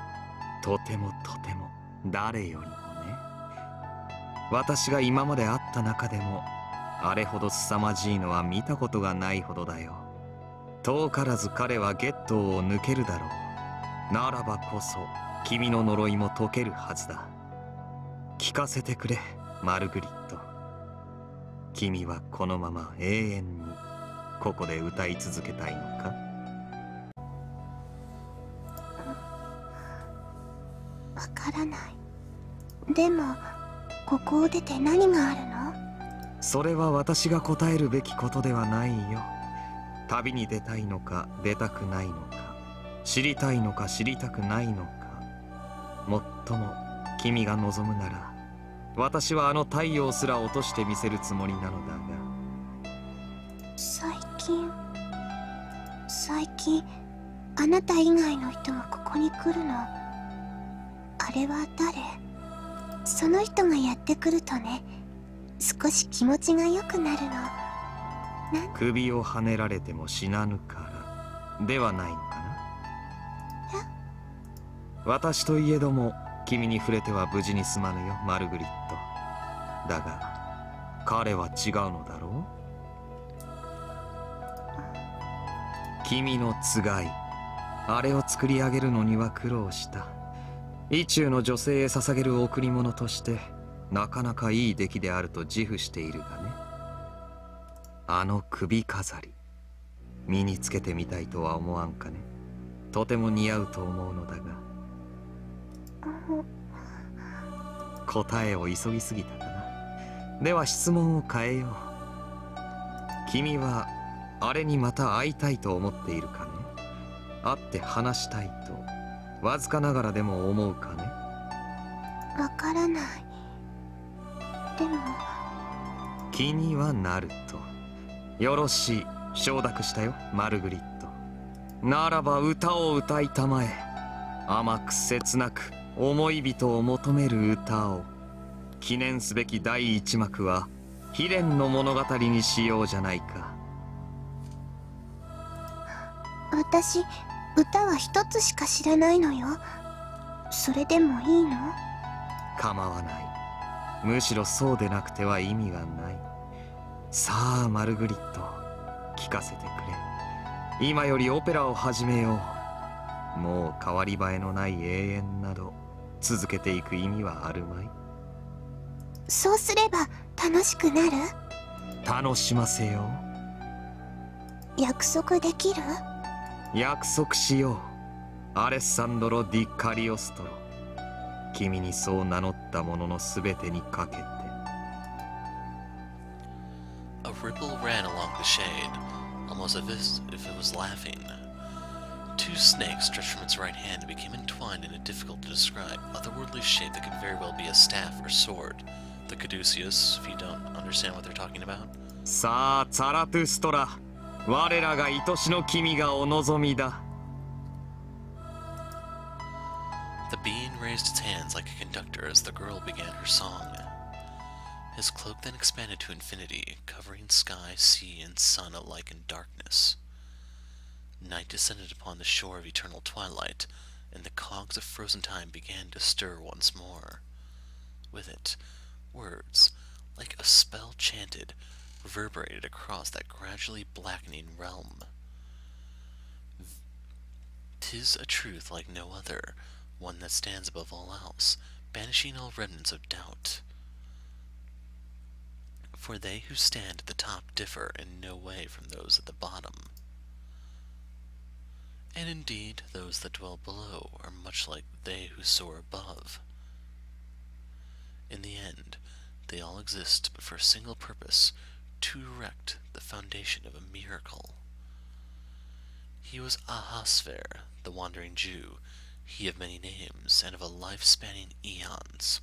とてもとても、誰よりもね。私が今まで会った中でもあれほど凄まじいのは見たことがないほどだよ。遠からず彼はゲットを抜けるだろう。ならばこそ君の呪いも解けるはずだ。聞かせてくれ、マルグリット。君はこのまま永遠にここで歌い続けたいのか？わからない。でもここを出て何があるの？それは私が答えるべきことではないよ。旅に出たいのか出たくないのか、知りたいのか知りたくないのか。もっとも君が望むなら私はあの太陽すら落としてみせるつもりなのだが。最近あなた以外の人がここに来るの。あれは誰？その人がやってくるとね、少し気持ちが良くなるの。首をはねられても死なぬからではないのかな。私といえども君に触れては無事に済まぬよ、マルグリット。だが彼は違うのだろう。君のつがい、あれを作り上げるのには苦労した。意中の女性へ捧げる贈り物としてなかなかいい出来であると自負しているがね。あの首飾り、身につけてみたいとは思わんかね。とても似合うと思うのだが。答えを急ぎすぎたかな。では質問を変えよう。君はあれにまた会いたいと思っているかね。会って話したいとわずかながらでも思うかね。わからない。でも気にはなると。よろしい、承諾したよ、マルグリット。ならば歌を歌いたまえ。甘く切なく思い人を求める歌を。記念すべき第一幕は悲恋の物語にしようじゃないか。私、歌は一つしか知らないのよ。それでもいいの？構わない。むしろそうでなくては意味がない。さあマルグリット、聞かせてくれ。今よりオペラを始めよう。もう変わり映えのない永遠など続けていく意味はあるまい。そうすれば楽しくなる？楽しませよう。約束できる？約束しよう、アレッサンドロ・ディ・カリオストロ。君にそう名乗ったもののすべてにかけて。A ripple ran along the shade, almost as if it was laughing. Two snakes stretched from its right hand and became entwined in a difficult to describe, otherworldly shape that could very well be a staff or sword. The caduceus, if you don't understand what they're talking about. さあ、ザラトゥストラ。我らが愛しの君がお望みだ。The being raised its hands like a conductor as the girl began her song. His cloak then expanded to infinity, covering sky, sea, and sun alike in darkness. Night descended upon the shore of eternal twilight, and the cogs of frozen time began to stir once more. With it, words, like a spell chanted, reverberated across that gradually blackening realm. "'Tis a truth like no other, one that stands above all else, banishing all remnants of doubt. For they who stand at the top differ in no way from those at the bottom. And indeed, those that dwell below are much like they who soar above. In the end, they all exist but for a single purpose, to erect the foundation of a miracle. He was Ahasver, the wandering Jew, he of many names, and of a life-spanning eons.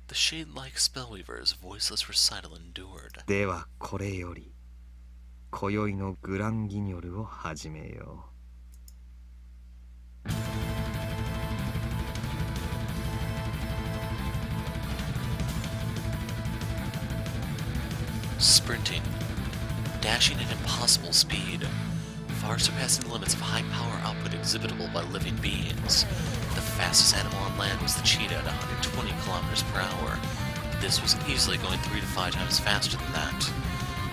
The shade-like spellweaver's voiceless recital endured. ではこれより今宵のグランギニョルを始めよう。Sprinting, dashing at impossible speed, far surpassing the limits of high power output exhibitable by living beings. The fastest animal on land was the cheetah at 120 kilometers per hour. This was easily going 3 to 5 times faster than that.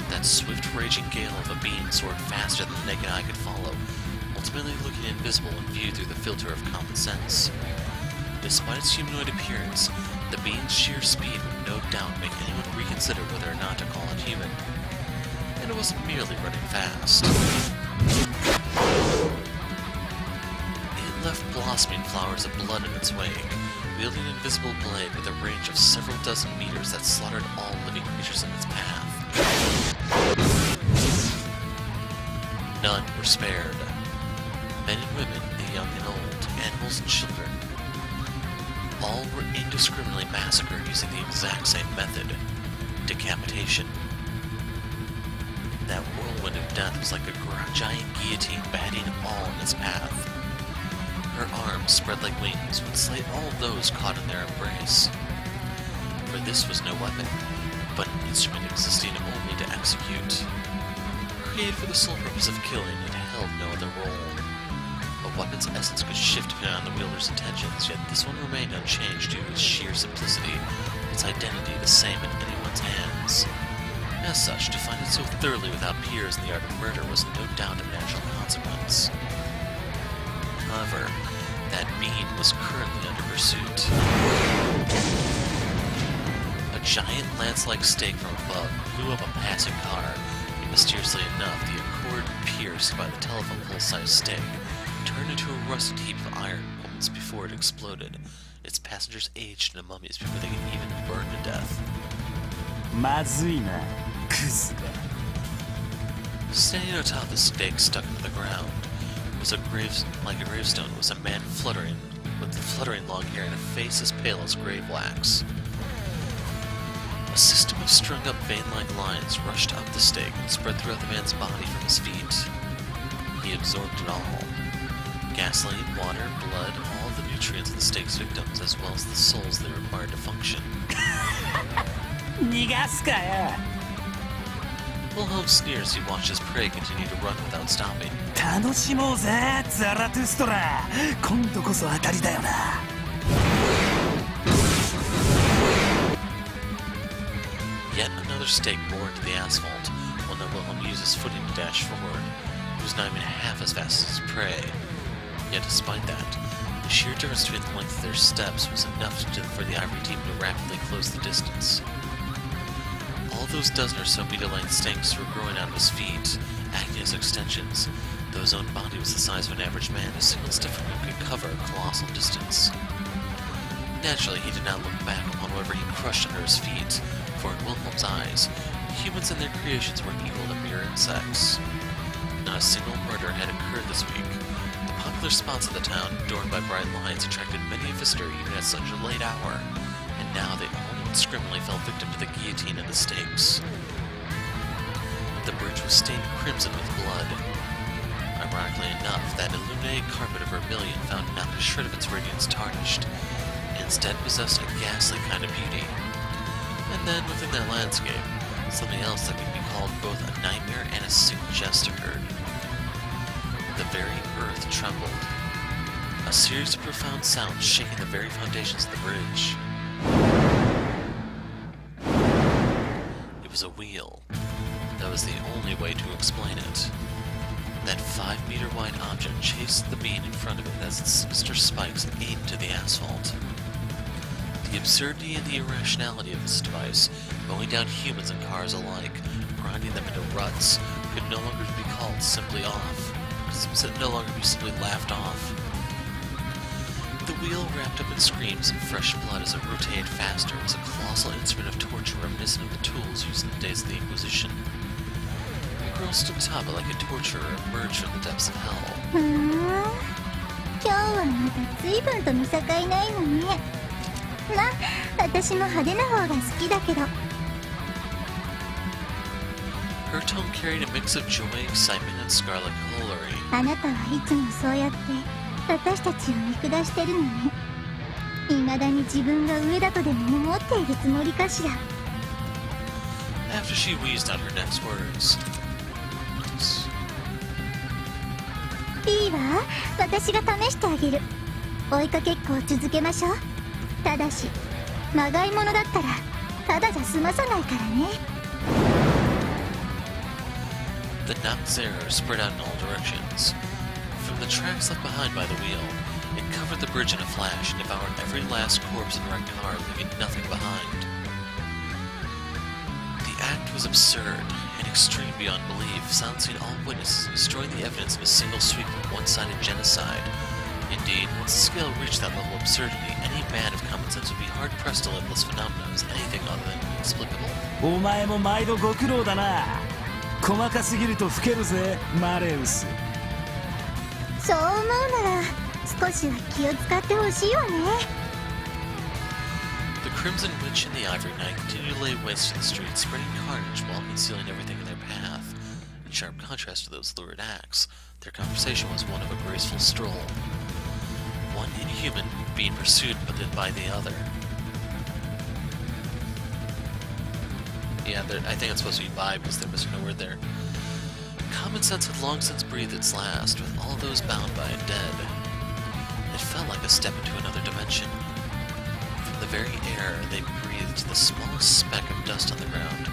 That swift, raging gale of a being soared faster than the naked eye could follow, ultimately looking invisible when viewed through the filter of common sense. Despite its humanoid appearance, the being's sheer speed would no doubt make anyone reconsider whether or not to call it human. And it wasn't merely running fast. It left blossoming flowers of blood in its wake, wielding an invisible blade with a range of several dozen meters that slaughtered all living creatures in its path. None were spared. Men and women, the young and old, animals and children. All were indiscriminately massacred using the exact same method, decapitation. That whirlwind of death was like a giant guillotine batting all in its path. Her arms, spread like wings, would slay all those caught in their embrace. For this was no weapon, but an instrument existing only to execute. Created for the sole purpose of killing, it held no other role. A weapon's essence could shift depending on the wielder's intentions, yet this one remained unchanged due to its sheer simplicity, its identity the same in anyone's hands. As such, to find it so thoroughly without peers in the art of murder was no doubt a natural consequence. However, that being was currently under pursuit. A giant lance-like stake from above blew up a passing car, and mysteriously enough, the accord pierced by the telephone pole-sized stake turned into a rusted heap of iron moments before it exploded. Its passengers aged into mummies before they could even burn to death. Standing atop the stake stuck into the ground was like a gravestone was a man fluttering, with fluttering long hair and a face as pale as grave wax. A system of strung-up vein-like lines rushed up the stake and spread throughout the man's body from his feet. He absorbed it all. Gasoline, water, blood, all the nutrients of the stake's victims, as well as the souls they required to function. Wilhelm sneered as he watched his prey continue to run without stopping. Yet another stake bore into the asphalt, one that Wilhelm used his footing to dash forward. It was not even half as fast as his prey. Yet despite that, the sheer difference between the length of their steps was enough for the ivory team to rapidly close the distance. All those dozen or so meter-length stakes were growing out of his feet, acting as extensions, though his own body was the size of an average man. A single stiff limb could cover a colossal distance. Naturally, he did not look back upon whatever he crushed under his feet, for in Wilhelm's eyes, humans and their creations were equal to mere insects. Not a single murder had occurred this week. The popular spots of the town, adorned by bright lights, attracted many a visitor even at such a late hour, and now they all indiscriminately fell victim to the guillotine and the stakes. The bridge was stained crimson with blood. Ironically enough, that illuminated carpet of vermilion found not a shred of its radiance tarnished, and instead possessed a ghastly kind of beauty. And And then, within that landscape, something else that could be called both a nightmare and a suggest occurred. The very earth trembled. A series of profound sounds shaking the very foundations of the bridge. It was a wheel. That was the only way to explain it. That 5-meter wide object chased the beam in front of it as its sinister spikes ate into the asphalt. The absurdity and the irrationality of this device, mowing down humans and cars alike, grinding them into ruts, could no longer be called simply off. Could no longer be simply laughed off. The wheel wrapped up in screams and fresh blood as it rotated faster was a colossal instrument of torture reminiscent of the tools used in the days of the Inquisition. The girl stood atop it like a torturer emerged from the depths of hell. 今日はまた随分と見境ないのね。私も派手な方が好きだけど。Her tone carried a mix of joy, excitement, and scarlet coloring. あなたはいつもそうやって私たちを見下してるのね。未だに自分が上だとでも思っているつもりかしら。After she wheezed out her next words. いいわ、私が試してあげる。追いかけっこを続けましょう。ただし、まがいものだったらただじゃ済まさないからね。The Naxxer spread out in all directions. From the tracks left behind by the wheel, it covered the bridge in a flash and devoured every last corpse and wrecked car, leaving nothing behind. The act was absurd and extreme beyond belief, silencing all witnesses and destroying the evidence in a single sweep of one-sided genocide. Indeed, once the scale reached that level of absurdity, any man of common sense would be hard-pressed to label this phenomenon as anything other than inexplicable. お前も毎度ご苦労だな。細かすぎると老けるぜ、マレウス。そう思うなら少しは気を使ってほしいわね。The Crimson Witch and the Ivory Knight continued to lay waste to the streets, spreading carnage while concealing everything in their path. In sharp contrast to those lurid acts, their conversation was one of a graceful stroll. One inhuman being pursued by the other. Yeah, I think it's supposed to be by because they're missing a word there. Common sense had long since breathed its last, with all those bound by it dead. It felt like a step into another dimension. From the very air they breathed the smallest speck of dust on the ground.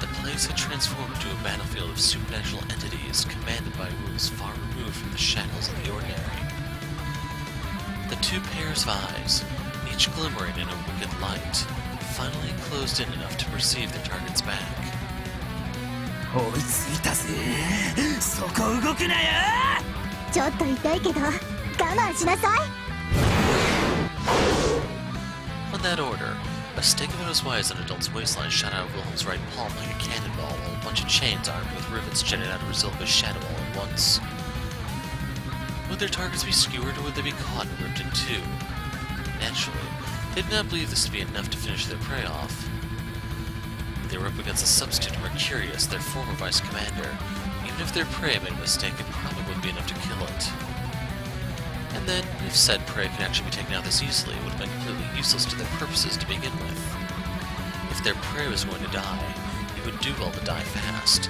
The place had transformed into a battlefield of supernatural entities commanded by rules far removed from the shadows of the ordinary. The two pairs of eyes, each glimmering in a wicked light, finally closed in enough to perceive their target's back. 追いついたぜ。そこ動くなよ。ちょっと痛いけど我慢しなさい。On that order, a stake about as wide as an adult's waistline shot out of Wilhelm's right palm like a cannonball, while a bunch of chains armed with rivets jetted out of Rusalka's shadow all at once. Would their targets be skewered or would they be caught and ripped in two? Naturally, they did not believe this to be enough to finish their prey off. They were up against a substitute Mercurius, their former vice commander. Even if their prey made a mistake, it probably wouldn't be enough to kill it. And then, if said prey could actually be taken out this easily, it would have been completely useless to their purposes to begin with. If their prey was going to die, it would do well to die fast.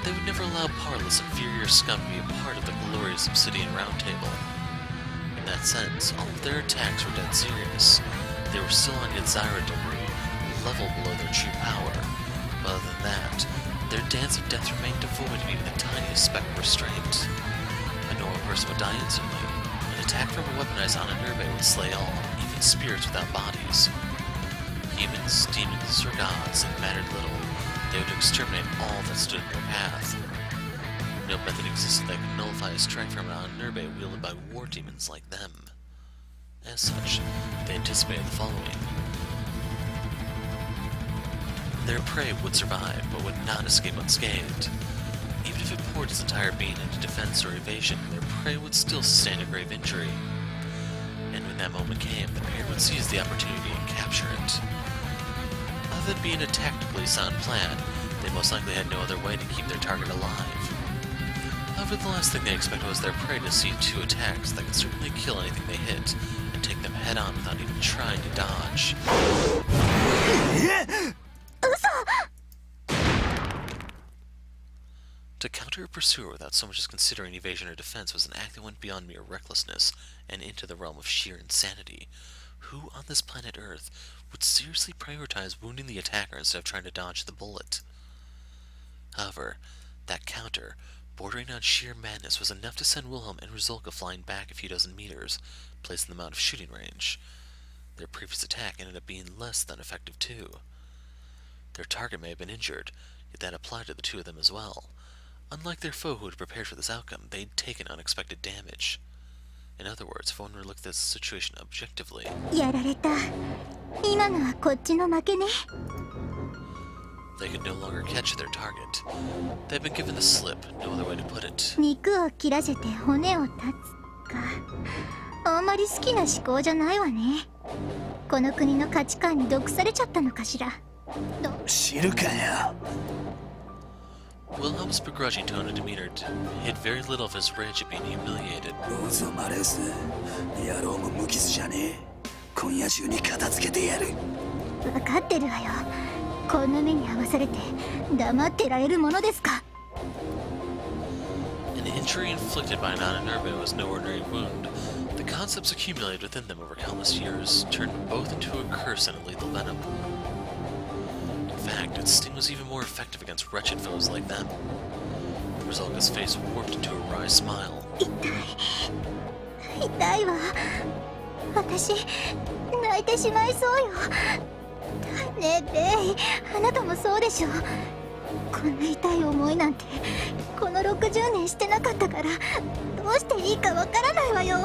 They would never allow powerless, inferior scum to be a part of the glorious Obsidian Round Table. In that sense, all of their attacks were dead serious. They were still on Yadzira debris, a level below their true power. But other than that, their dance of death remained devoid of even the tiniest speck of restraint. A normal person would die instantly. An attack from a weaponized Irae would slay all, even spirits without bodies. Humans, demons, or gods, it mattered little. They would exterminate all that stood in their path. No method existed that could nullify a strike from an Irae wielded by war demons like them. As such, they anticipated the following. Their prey would survive, but would not escape unscathed. Even if it poured its entire being into defense or evasion, their prey would still sustain a grave injury. And when that moment came, the pair would seize the opportunity and capture it. Other than being a tactically sound plan, they most likely had no other way to keep their target alive. However, the last thing they expected was their prey to see two attacks that could certainly kill anything they hit, and take them head-on without even trying to dodge. To counter a pursuer without so much as considering evasion or defense was an act that went beyond mere recklessness and into the realm of sheer insanity. Who on this planet Earth would seriously prioritize wounding the attacker instead of trying to dodge the bullet? However, that counter, bordering on sheer madness, was enough to send Wilhelm and Rusalka flying back a few dozen meters, placing them out of shooting range. Their previous attack ended up being less than effective too. Their target may have been injured, yet that applied to the two of them as well. Unlike their foe who had prepared for this outcome, they'd taken unexpected damage. In other words, if one were to look at this situation objectively, やられた。今のはこっちの負けね。 they could no longer catch their target. They'd been given the slip, no other way to put it. 肉を切らせて骨を断つか。あんまり好きな思考じゃないわね。この国の価値観に毒されちゃったのかしら。知るかよ。 Wilhelm's begrudging tone and demeanor hid very little of his rage at being humiliated. 嘘マレス。野郎も無傷じゃねえ。今夜中に片付けてやる。分かってるわよ。こんな目に遭わされて黙ってられるものですか。 An injury inflicted by a non-Inerbe was no ordinary wound. The concepts accumulated within them over countless years turned both into a curse and a lethal venom. In fact, its sting was even more effective against wretched foes like them. Rusalka's face warped into a wry smile. 痛いわ。私泣いてしまいそうよ。ねえベイ、あなたもそうでしょ。こんな痛い思いなんてこの60年してなかったからどうしていいかわからないわよ。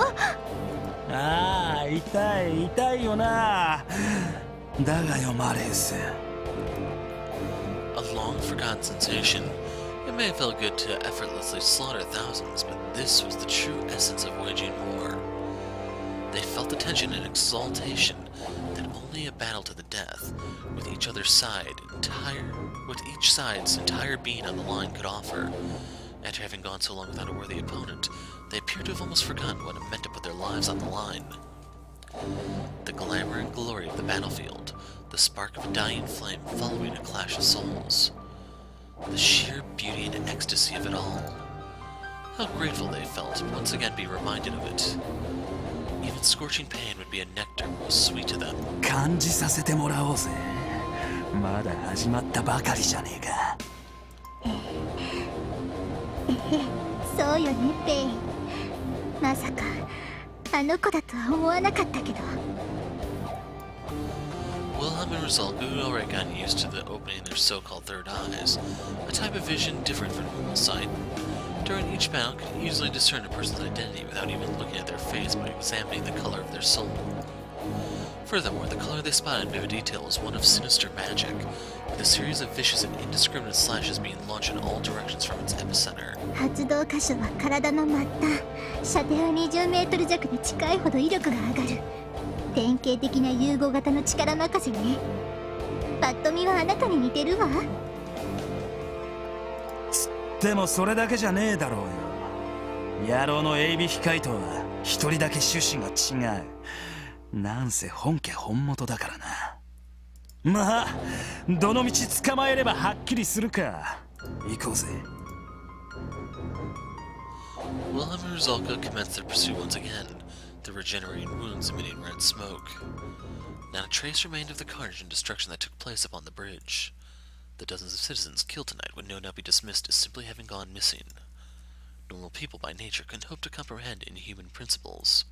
ああ、痛いよな。だがよマレス。 A long-forgotten sensation. It may have felt good to effortlessly slaughter thousands, but this was the true essence of waging war. They felt the tension and exaltation that only a battle to the death, with each side's entire being on the line could offer. After having gone so long without a worthy opponent, they appeared to have almost forgotten what it meant to put their lives on the line. The glamour and glory of the battlefield, the spark of a dying flame following a clash of souls. The sheer beauty and ecstasy of it all. How grateful they felt to once again be reminded of it. Even scorching pain would be a nectar most sweet to them. 感じさせてもらおうぜ。まだ始まったばかりじゃねえか。そうよねベイ。まさかあの子だとは思わなかったけど。 Wilhelm and Rusalka had already gotten used to the opening their so-called third eyes, a type of vision different from normal sight. During each battle, could easily discern a person's identity without even looking at their face by examining the color of their soul. Furthermore, the color they spotted in vivid detail was one of sinister magic, with a series of vicious and indiscriminate slashes being launched in all directions from its epicenter. 発動箇所は体の末端。射程は20メートル弱で近いほど威力が上がる。典型的な融合型の力任せね。パッと見はあなたに似てるわ。でもそれだけじゃねえだろうよ。野郎のエイビヒカイトは一人だけ趣旨が違う。なんせ本家本元だからな。まあどの道捕まえればはっきりするか。行こうぜ。 Wilhelm and Rusalka commenced their pursuit once again, the regenerating wounds emitting red smoke. Not a trace remained of the carnage and destruction that took place upon the bridge. The dozens of citizens killed tonight would no doubt be dismissed as simply having gone missing. Normal people by nature couldn't hope to comprehend inhuman principles.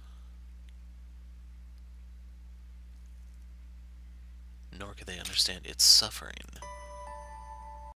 Nor could they understand its suffering.